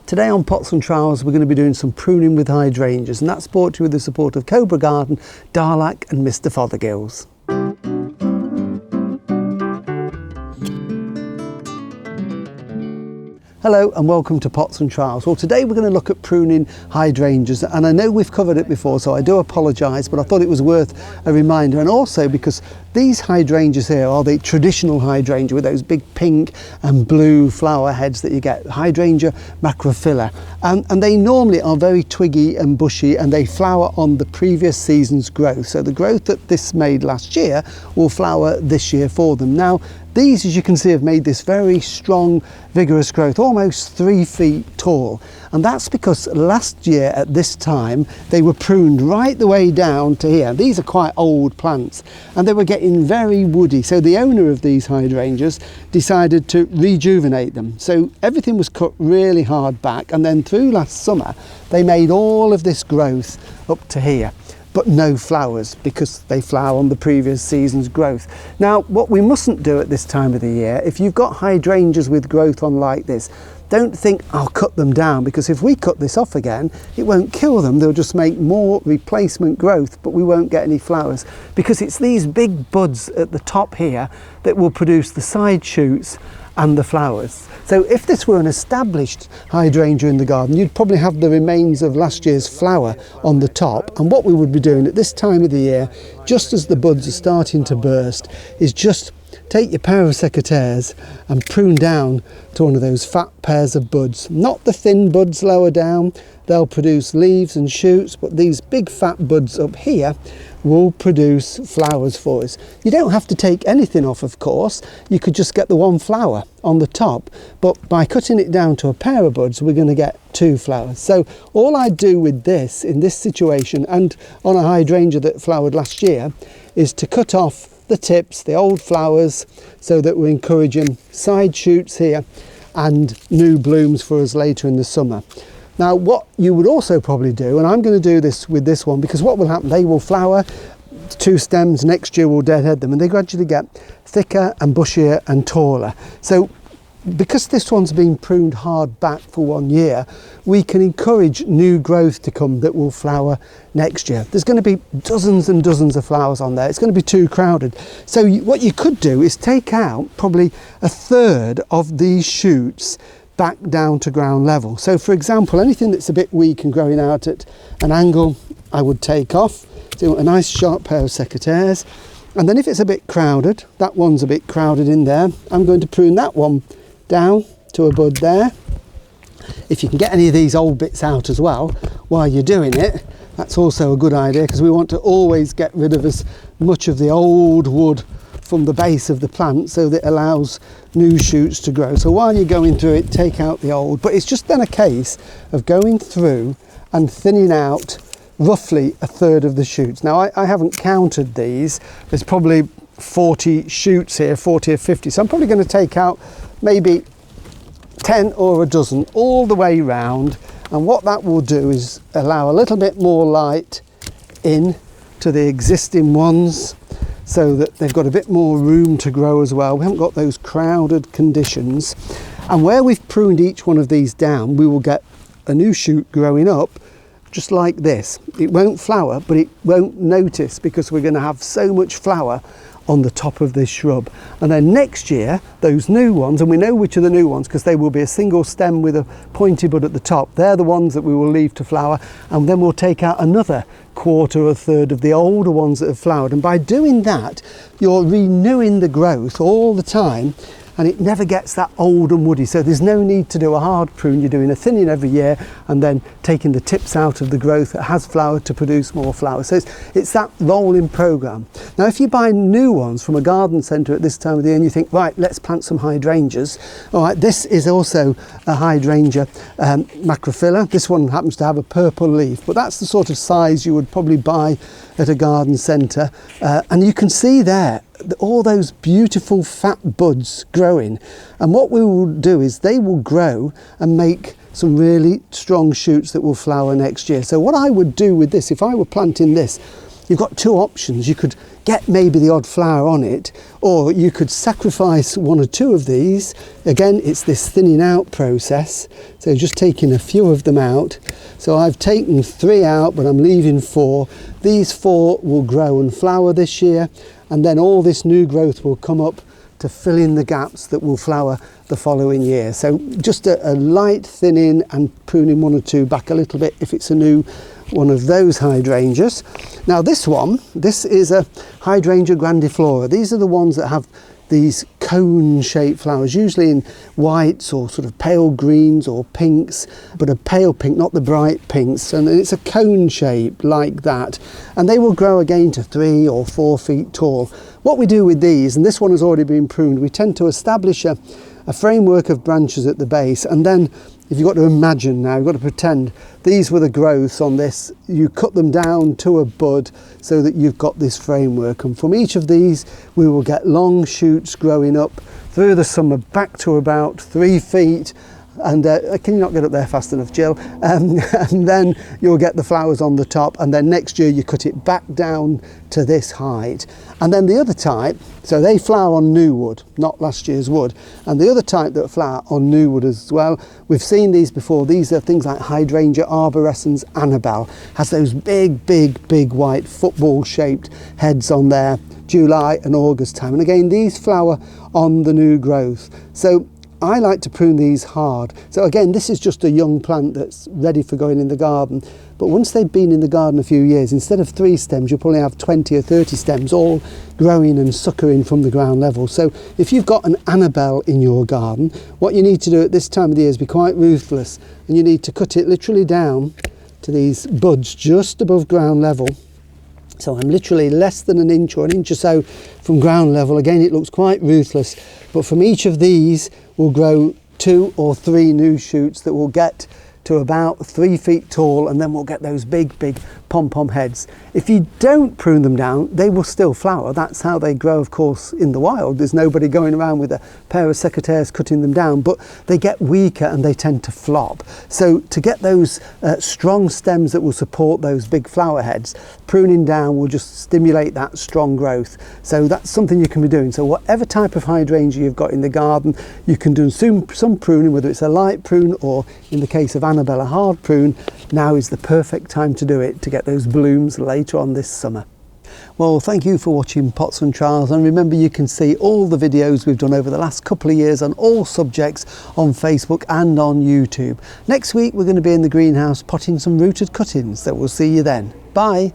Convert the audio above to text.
Today on Pots and Trowels we're going to be doing some pruning with hydrangeas, and that's brought to you with the support of Cobra Garden, Darlac and Mr Fothergills. Hello and welcome to Pots and Trowels. Well, today we're going to look at pruning hydrangeas, and I know we've covered it before, so I do apologise, but I thought it was worth a reminder, and also because these hydrangeas here are the traditional hydrangea with those big pink and blue flower heads that you get, Hydrangea macrophylla, and they normally are very twiggy and bushy, and they flower on the previous season's growth. So the growth that this made last year will flower this year for them. Now, these, as you can see, have made this very strong, vigorous growth, almost 3 feet tall. And that's because last year at this time, they were pruned right the way down to here. These are quite old plants and they were getting very woody. So the owner of these hydrangeas decided to rejuvenate them. So everything was cut really hard back, and then through last summer, they made all of this growth up to here, but no flowers because they flower on the previous season's growth. Now, what we mustn't do at this time of the year, if you've got hydrangeas with growth on like this, don't think I'll cut them down, because if we cut this off again, it won't kill them. They'll just make more replacement growth, but we won't get any flowers, because it's these big buds at the top here that will produce the side shoots and the flowers. So if this were an established hydrangea in the garden, you'd probably have the remains of last year's flower on the top, and what we would be doing at this time of the year, just as the buds are starting to burst, is just take your pair of secateurs and prune down to one of those fat pairs of buds. Not the thin buds lower down, they'll produce leaves and shoots, but these big fat buds up here will produce flowers for us. You don't have to take anything off, of course. You could just get the one flower on the top, but by cutting it down to a pair of buds, we're going to get 2 flowers. So all I do with this, in this situation, and on a hydrangea that flowered last year, is to cut off the tips, the old flowers, so that we're encouraging side shoots here and new blooms for us later in the summer. Now, what you would also probably do, and I'm going to do this with this one, because what will happen, they will flower 2 stems, next year we'll deadhead them, and they gradually get thicker and bushier and taller. So because this one's been pruned hard back for 1 year, we can encourage new growth to come that will flower next year. There's going to be dozens and dozens of flowers on there. It's going to be too crowded. So what you could do is take out probably 1/3 of these shoots back down to ground level. So for example, anything that's a bit weak and growing out at an angle, I would take off. So a nice sharp pair of secateurs. And then if it's a bit crowded, that one's a bit crowded in there, I'm going to prune that one down to a bud there. If you can get any of these old bits out as well while you're doing it, that's also a good idea, because we want to always get rid of as much of the old wood from the base of the plant so that it allows new shoots to grow. So while you're going through it, take out the old, but it's just then a case of going through and thinning out roughly 1/3 of the shoots. Now I haven't counted these, there's probably 40 shoots here, 40 or 50, so I'm probably going to take out maybe 10 or a dozen all the way round, and what that will do is allow a little bit more light in to the existing ones, so that they've got a bit more room to grow as well. We haven't got those crowded conditions, and where we've pruned each one of these down, we will get a new shoot growing up just like this. It won't flower, but it won't notice, because we're going to have so much flower on the top of this shrub. And then next year, those new ones, and we know which are the new ones because they will be a single stem with a pointy bud at the top, they're the ones that we will leave to flower, and then we'll take out another 1/4 or 1/3 of the older ones that have flowered. And by doing that, you're renewing the growth all the time, and it never gets that old and woody. So there's no need to do a hard prune. You're doing a thinning every year and then taking the tips out of the growth that has flowered to produce more flowers. So it's that rolling program. Now, if you buy new ones from a garden centre at this time of the year and you think, right, let's plant some hydrangeas. All right, this is also a hydrangea macrophylla. This one happens to have a purple leaf, but that's the sort of size you would probably buy at a garden centre. And you can see there all those beautiful fat buds growing, and what we will do is they will grow and make some really strong shoots that will flower next year. So what I would do with this, if I were planting this, you've got two options. You could get maybe the odd flower on it, or you could sacrifice one or two of these. Again, it's this thinning out process, so just taking a few of them out. So I've taken 3 out, but I'm leaving 4. These 4 will grow and flower this year, and then all this new growth will come up to fill in the gaps that will flower the following year. So just a light thinning and pruning 1 or 2 back a little bit if it's a new one of those hydrangeas. Now this is a Hydrangea grandiflora. These are the ones that have these cone shaped flowers, usually in whites or sort of pale greens or pinks, but a pale pink, not the bright pinks, and it's a cone shape like that, and they will grow again to 3 or 4 feet tall. What we do with these, and this one has already been pruned, we tend to establish a framework of branches at the base, and then if you've got to imagine now, you've got to pretend these were the growths on this, you cut them down to a bud so that you've got this framework, and from each of these we will get long shoots growing up through the summer back to about 3 feet. And can you not get up there fast enough, Jill? And then you'll get the flowers on the top, and then next year you cut it back down to this height. And then the other type, so they flower on new wood, not last year's wood, and the other type that flower on new wood as well, we've seen these before. These are things like Hydrangea arborescens. Annabelle has those big white football shaped heads on there, July and August time, and again these flower on the new growth. So I like to prune these hard. So again, this is just a young plant that's ready for going in the garden. But once they've been in the garden a few years, instead of 3 stems, you'll probably have 20 or 30 stems all growing and suckering from the ground level. So if you've got an Annabelle in your garden, what you need to do at this time of the year is be quite ruthless. And you need to cut it literally down to these buds just above ground level. So I'm literally less than an inch or so from ground level. Again, it looks quite ruthless, but from each of these will grow 2 or 3 new shoots that will get to about 3 feet tall, and then we'll get those big pom-pom heads. If you don't prune them down, they will still flower. That's how they grow, of course, in the wild. There's nobody going around with a pair of secateurs cutting them down, but they get weaker and they tend to flop. So to get those strong stems that will support those big flower heads, pruning down will just stimulate that strong growth. So that's something you can be doing. So whatever type of hydrangea you've got in the garden, you can do some pruning, whether it's a light prune or, in the case of Annabelle, a hard prune. Now is the perfect time to do it to get those blooms later on this summer. Well, thank you for watching Pots and Trowels, and remember you can see all the videos we've done over the last couple of years on all subjects on Facebook and on YouTube. Next week we're going to be in the greenhouse potting some rooted cuttings, so we'll see you then. Bye.